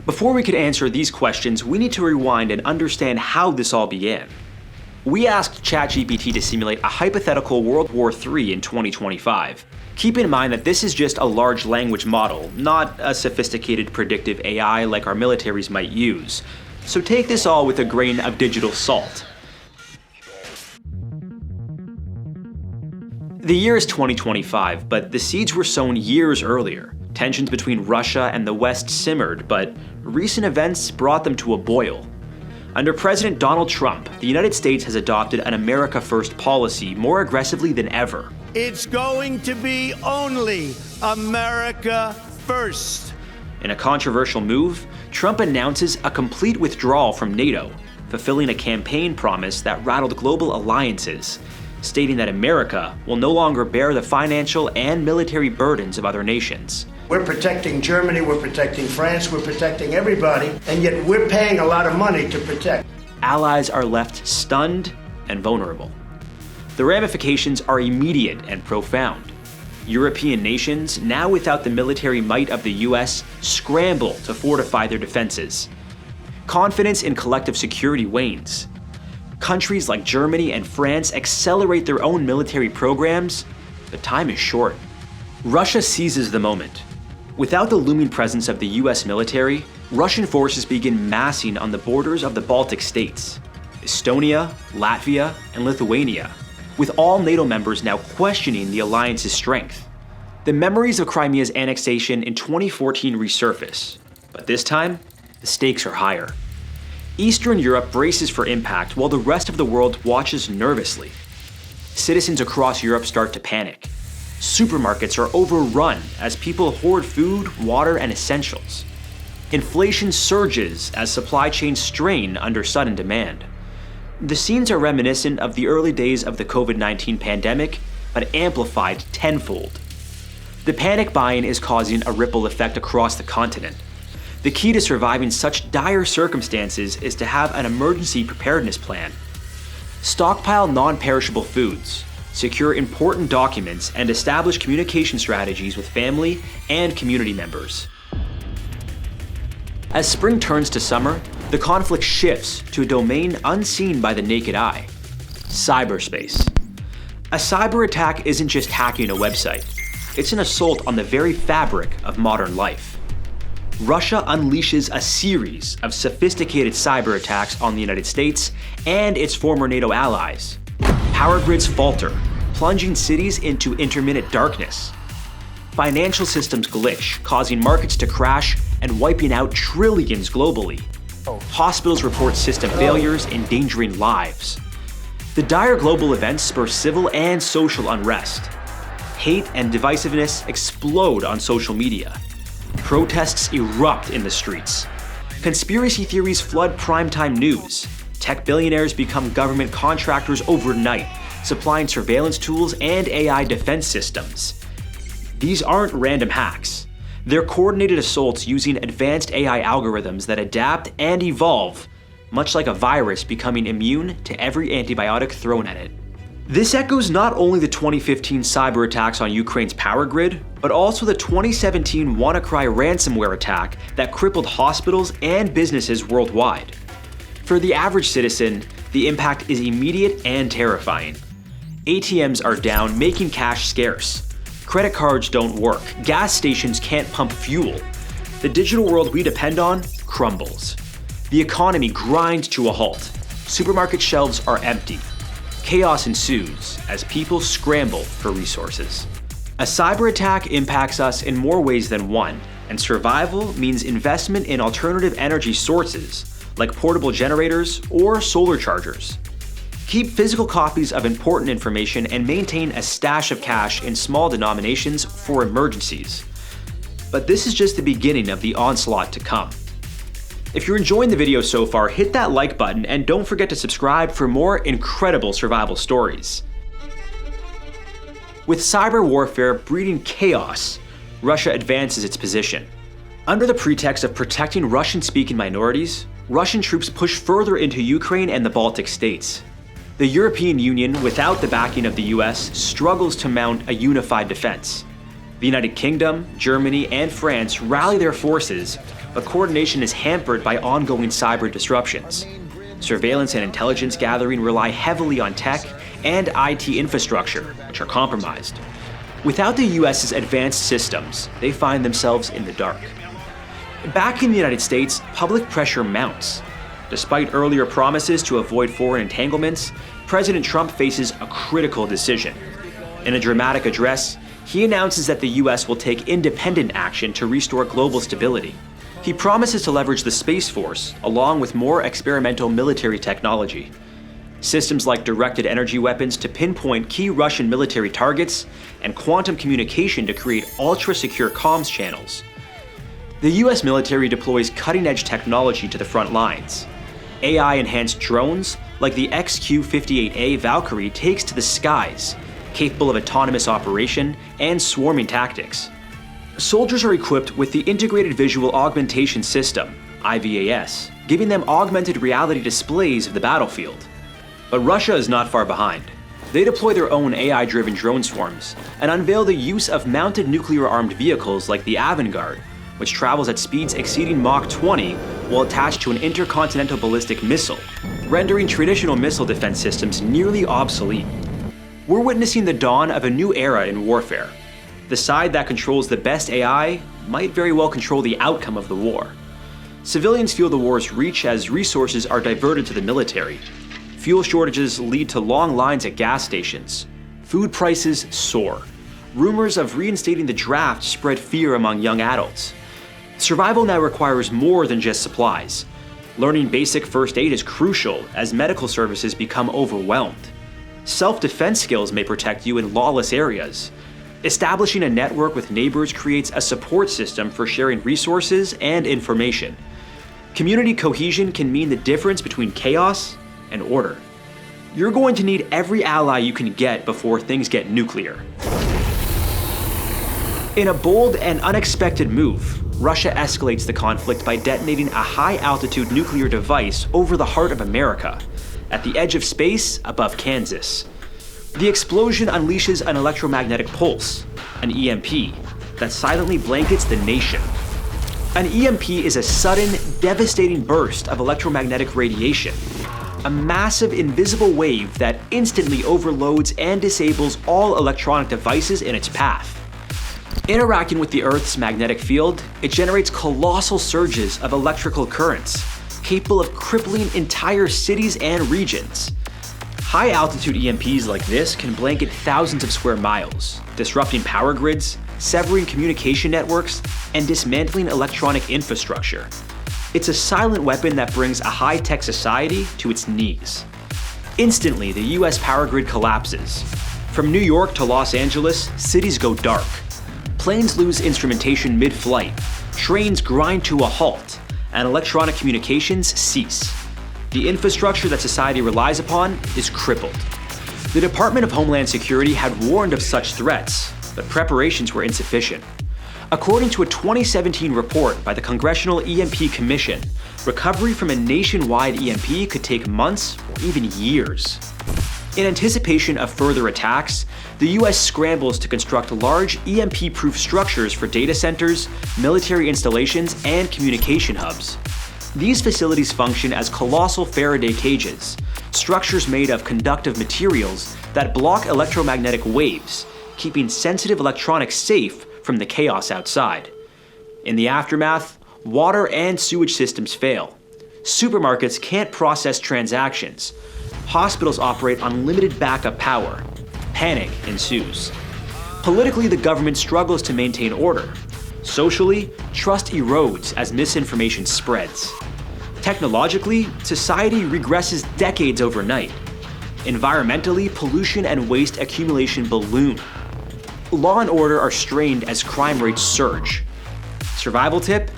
Before we could answer these questions, we need to rewind and understand how this all began. We asked ChatGPT to simulate a hypothetical World War III in 2025. Keep in mind that this is just a large language model, not a sophisticated predictive AI like our militaries might use. So take this all with a grain of digital salt. The year is 2025, but the seeds were sown years earlier. Tensions between Russia and the West simmered, but recent events brought them to a boil. Under President Donald Trump, the United States has adopted an America First policy more aggressively than ever. It's going to be only America first. In a controversial move, Trump announces a complete withdrawal from NATO, fulfilling a campaign promise that rattled global alliances, stating that America will no longer bear the financial and military burdens of other nations. We're protecting Germany, we're protecting France, we're protecting everybody, and yet we're paying a lot of money to protect. Allies are left stunned and vulnerable. The ramifications are immediate and profound. European nations, now without the military might of the US, scramble to fortify their defenses. Confidence in collective security wanes. Countries like Germany and France accelerate their own military programs, but time is short. Russia seizes the moment. Without the looming presence of the US military, Russian forces begin massing on the borders of the Baltic states, Estonia, Latvia, and Lithuania, with all NATO members now questioning the alliance's strength. The memories of Crimea's annexation in 2014 resurface, but this time, the stakes are higher. Eastern Europe braces for impact while the rest of the world watches nervously. Citizens across Europe start to panic. Supermarkets are overrun as people hoard food, water, and essentials. Inflation surges as supply chains strain under sudden demand. The scenes are reminiscent of the early days of the COVID-19 pandemic, but amplified tenfold. The panic buying is causing a ripple effect across the continent. The key to surviving such dire circumstances is to have an emergency preparedness plan. Stockpile non-perishable foods, secure important documents, and establish communication strategies with family and community members. As spring turns to summer, the conflict shifts to a domain unseen by the naked eye: cyberspace. A cyber attack isn't just hacking a website, it's an assault on the very fabric of modern life. Russia unleashes a series of sophisticated cyber attacks on the United States and its former NATO allies. Power grids falter, plunging cities into intermittent darkness. Financial systems glitch, causing markets to crash and wiping out trillions globally. Hospitals report system failures, endangering lives. The dire global events spur civil and social unrest. Hate and divisiveness explode on social media. Protests erupt in the streets. Conspiracy theories flood primetime news. Tech billionaires become government contractors overnight, supplying surveillance tools and AI defense systems. These aren't random hacks. They're coordinated assaults using advanced AI algorithms that adapt and evolve, much like a virus becoming immune to every antibiotic thrown at it. This echoes not only the 2015 cyber attacks on Ukraine's power grid, but also the 2017 WannaCry ransomware attack that crippled hospitals and businesses worldwide. For the average citizen, the impact is immediate and terrifying. ATMs are down, making cash scarce. Credit cards don't work. Gas stations can't pump fuel. The digital world we depend on crumbles. The economy grinds to a halt. Supermarket shelves are empty. Chaos ensues as people scramble for resources. A cyber attack impacts us in more ways than one, and survival means investment in alternative energy sources, like portable generators or solar chargers. Keep physical copies of important information and maintain a stash of cash in small denominations for emergencies. But this is just the beginning of the onslaught to come. If you're enjoying the video so far, hit that like button and don't forget to subscribe for more incredible survival stories. With cyber warfare breeding chaos, Russia advances its position. Under the pretext of protecting Russian-speaking minorities, Russian troops push further into Ukraine and the Baltic states. The European Union, without the backing of the US, struggles to mount a unified defense. The United Kingdom, Germany, and France rally their forces, but coordination is hampered by ongoing cyber disruptions. Surveillance and intelligence gathering rely heavily on tech and IT infrastructure, which are compromised. Without the US's advanced systems, they find themselves in the dark. Back in the United States, public pressure mounts. Despite earlier promises to avoid foreign entanglements, President Trump faces a critical decision. In a dramatic address, he announces that the US will take independent action to restore global stability. He promises to leverage the Space Force, along with more experimental military technology. Systems like directed energy weapons to pinpoint key Russian military targets, and quantum communication to create ultra-secure comms channels. The US military deploys cutting-edge technology to the front lines. AI-enhanced drones, like the XQ-58A Valkyrie, takes to the skies, capable of autonomous operation and swarming tactics. Soldiers are equipped with the Integrated Visual Augmentation System, IVAS, giving them augmented reality displays of the battlefield. But Russia is not far behind. They deploy their own AI-driven drone swarms and unveil the use of mounted nuclear-armed vehicles like the Avangard, which travels at speeds exceeding Mach 20 while attached to an intercontinental ballistic missile, rendering traditional missile defense systems nearly obsolete. We're witnessing the dawn of a new era in warfare. The side that controls the best AI might very well control the outcome of the war. Civilians feel the war's reach as resources are diverted to the military. Fuel shortages lead to long lines at gas stations. Food prices soar. Rumors of reinstating the draft spread fear among young adults. Survival now requires more than just supplies. Learning basic first aid is crucial as medical services become overwhelmed. Self-defense skills may protect you in lawless areas. Establishing a network with neighbors creates a support system for sharing resources and information. Community cohesion can mean the difference between chaos and order. You're going to need every ally you can get before things get nuclear. In a bold and unexpected move, Russia escalates the conflict by detonating a high-altitude nuclear device over the heart of America, at the edge of space above Kansas. The explosion unleashes an electromagnetic pulse, an EMP, that silently blankets the nation. An EMP is a sudden, devastating burst of electromagnetic radiation, a massive invisible wave that instantly overloads and disables all electronic devices in its path. Interacting with the Earth's magnetic field, it generates colossal surges of electrical currents, capable of crippling entire cities and regions. High-altitude EMPs like this can blanket thousands of square miles, disrupting power grids, severing communication networks, and dismantling electronic infrastructure. It's a silent weapon that brings a high-tech society to its knees. Instantly, the US power grid collapses. From New York to Los Angeles, cities go dark. Planes lose instrumentation mid-flight, trains grind to a halt, and electronic communications cease. The infrastructure that society relies upon is crippled. The Department of Homeland Security had warned of such threats, but preparations were insufficient. According to a 2017 report by the Congressional EMP Commission, recovery from a nationwide EMP could take months or even years. In anticipation of further attacks, the US scrambles to construct large EMP-proof structures for data centers, military installations, and communication hubs. These facilities function as colossal Faraday cages, structures made of conductive materials that block electromagnetic waves, keeping sensitive electronics safe from the chaos outside. In the aftermath, water and sewage systems fail. Supermarkets can't process transactions. Hospitals operate on limited backup power. Panic ensues. Politically, the government struggles to maintain order. Socially, trust erodes as misinformation spreads. Technologically, society regresses decades overnight. Environmentally, pollution and waste accumulation balloon. Law and order are strained as crime rates surge. Survival tip?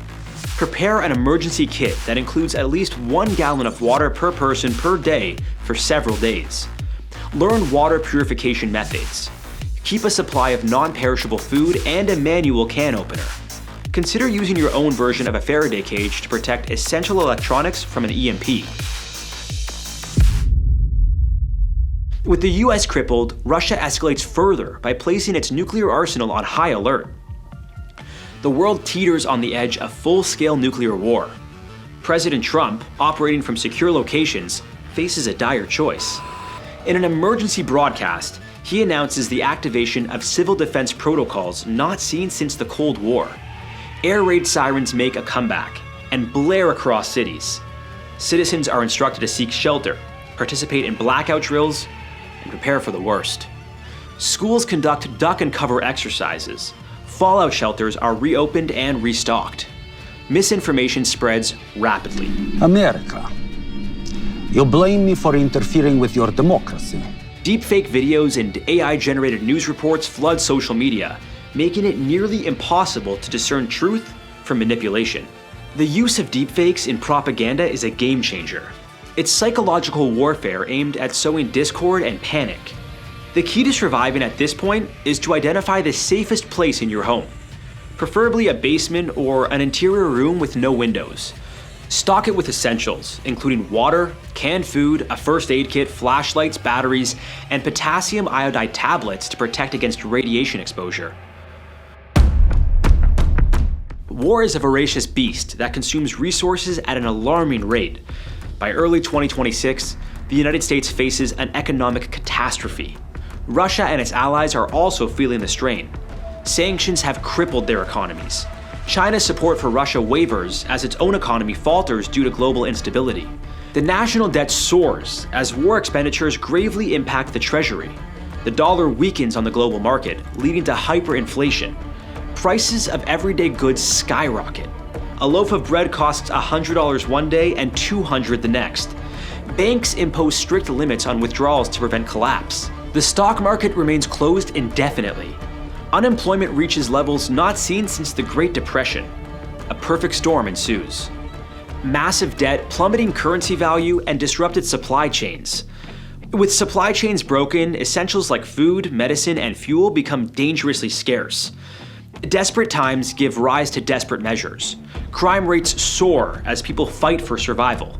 Prepare an emergency kit that includes at least 1 gallon of water per person per day for several days. Learn water purification methods. Keep a supply of non-perishable food and a manual can opener. Consider using your own version of a Faraday cage to protect essential electronics from an EMP. With the US crippled, Russia escalates further by placing its nuclear arsenal on high alert. The world teeters on the edge of full-scale nuclear war. President Trump, operating from secure locations, faces a dire choice. In an emergency broadcast, he announces the activation of civil defense protocols not seen since the Cold War. Air raid sirens make a comeback and blare across cities. Citizens are instructed to seek shelter, participate in blackout drills, and prepare for the worst. Schools conduct duck and cover exercises. Fallout shelters are reopened and restocked. Misinformation spreads rapidly. America, you blame me for interfering with your democracy. Deepfake videos and AI-generated news reports flood social media, making it nearly impossible to discern truth from manipulation. The use of deepfakes in propaganda is a game changer. It's psychological warfare aimed at sowing discord and panic. The key to surviving at this point is to identify the safest place in your home, preferably a basement or an interior room with no windows. Stock it with essentials, including water, canned food, a first aid kit, flashlights, batteries, and potassium iodide tablets to protect against radiation exposure. War is a voracious beast that consumes resources at an alarming rate. By early 2026, the United States faces an economic catastrophe. Russia and its allies are also feeling the strain. Sanctions have crippled their economies. China's support for Russia wavers as its own economy falters due to global instability. The national debt soars as war expenditures gravely impact the treasury. The dollar weakens on the global market, leading to hyperinflation. Prices of everyday goods skyrocket. A loaf of bread costs $100 one day and $200 the next. Banks impose strict limits on withdrawals to prevent collapse. The stock market remains closed indefinitely. Unemployment reaches levels not seen since the Great Depression. A perfect storm ensues. Massive debt, plummeting currency value, and disrupted supply chains. With supply chains broken, essentials like food, medicine, and fuel become dangerously scarce. Desperate times give rise to desperate measures. Crime rates soar as people fight for survival.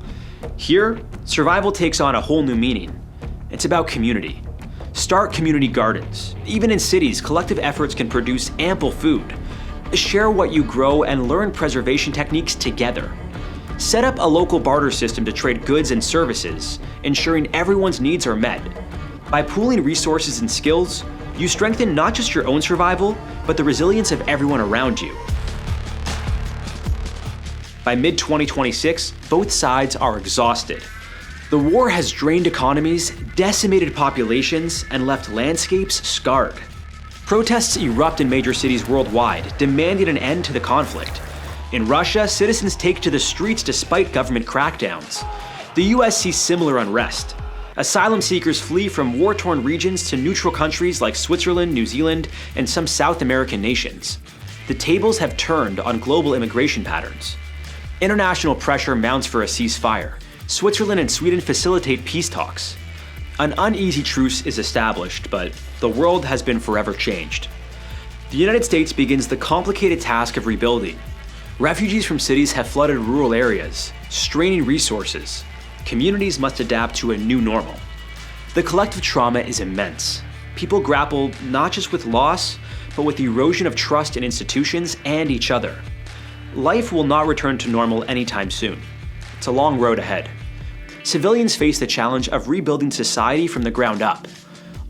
Here, survival takes on a whole new meaning. It's about community. Start community gardens. Even in cities, collective efforts can produce ample food. Share what you grow and learn preservation techniques together. Set up a local barter system to trade goods and services, ensuring everyone's needs are met. By pooling resources and skills, you strengthen not just your own survival, but the resilience of everyone around you. By mid-2026, both sides are exhausted. The war has drained economies, decimated populations, and left landscapes scarred. Protests erupt in major cities worldwide, demanding an end to the conflict. In Russia, citizens take to the streets despite government crackdowns. The US sees similar unrest. Asylum seekers flee from war-torn regions to neutral countries like Switzerland, New Zealand, and some South American nations. The tables have turned on global immigration patterns. International pressure mounts for a ceasefire. Switzerland and Sweden facilitate peace talks. An uneasy truce is established, but the world has been forever changed. The United States begins the complicated task of rebuilding. Refugees from cities have flooded rural areas, straining resources. Communities must adapt to a new normal. The collective trauma is immense. People grapple not just with loss, but with the erosion of trust in institutions and each other. Life will not return to normal anytime soon. It's a long road ahead. Civilians face the challenge of rebuilding society from the ground up.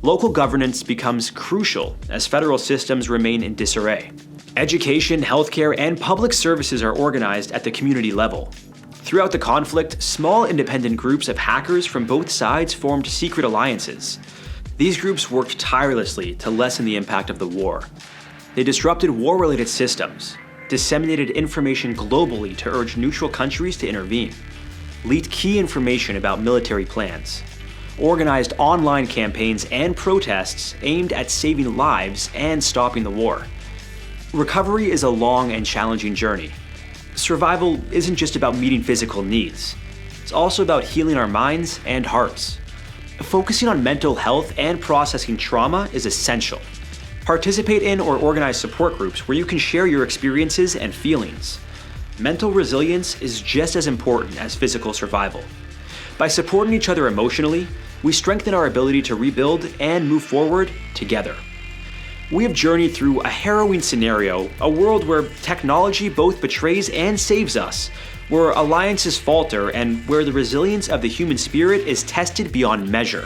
Local governance becomes crucial as federal systems remain in disarray. Education, healthcare, and public services are organized at the community level. Throughout the conflict, small independent groups of hackers from both sides formed secret alliances. These groups worked tirelessly to lessen the impact of the war. They disrupted war-related systems, disseminated information globally to urge neutral countries to intervene, leaked key information about military plans, organized online campaigns and protests aimed at saving lives and stopping the war. Recovery is a long and challenging journey. Survival isn't just about meeting physical needs. It's also about healing our minds and hearts. Focusing on mental health and processing trauma is essential. Participate in or organize support groups where you can share your experiences and feelings. Mental resilience is just as important as physical survival. By supporting each other emotionally, we strengthen our ability to rebuild and move forward together. We have journeyed through a harrowing scenario, a world where technology both betrays and saves us, where alliances falter and where the resilience of the human spirit is tested beyond measure.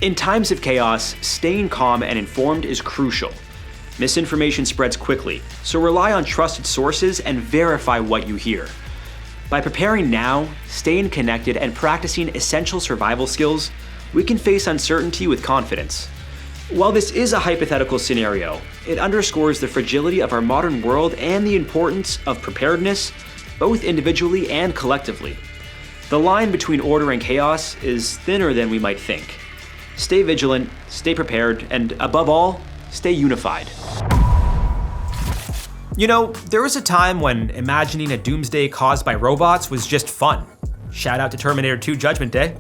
In times of chaos, staying calm and informed is crucial. Misinformation spreads quickly, so rely on trusted sources and verify what you hear. By preparing now, staying connected, and practicing essential survival skills, we can face uncertainty with confidence. While this is a hypothetical scenario, it underscores the fragility of our modern world and the importance of preparedness, both individually and collectively. The line between order and chaos is thinner than we might think. Stay vigilant, stay prepared, and above all, stay unified. You know, there was a time when imagining a doomsday caused by robots was just fun. Shout out to Terminator 2 Judgment Day.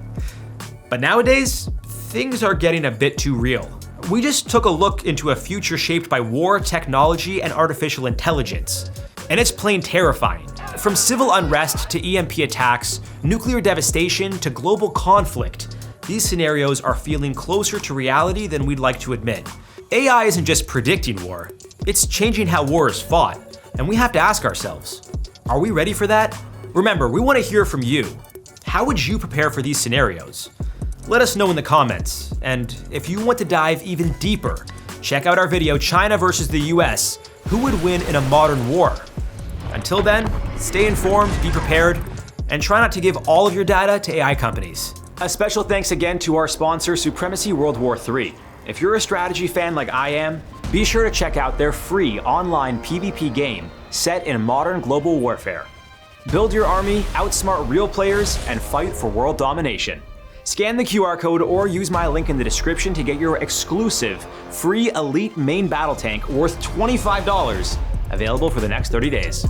But nowadays, things are getting a bit too real. We just took a look into a future shaped by war, technology, and artificial intelligence. And it's plain terrifying. From civil unrest to EMP attacks, nuclear devastation to global conflict, these scenarios are feeling closer to reality than we'd like to admit. AI isn't just predicting war, it's changing how war is fought. And we have to ask ourselves, are we ready for that? Remember, we want to hear from you. How would you prepare for these scenarios? Let us know in the comments. And if you want to dive even deeper, check out our video, China versus the US, who would win in a modern war? Until then, stay informed, be prepared, and try not to give all of your data to AI companies. A special thanks again to our sponsor, Supremacy World War III. If you're a strategy fan like I am, be sure to check out their free online PvP game set in modern global warfare. Build your army, outsmart real players, and fight for world domination. Scan the QR code or use my link in the description to get your exclusive free elite main battle tank worth $25, available for the next 30 days.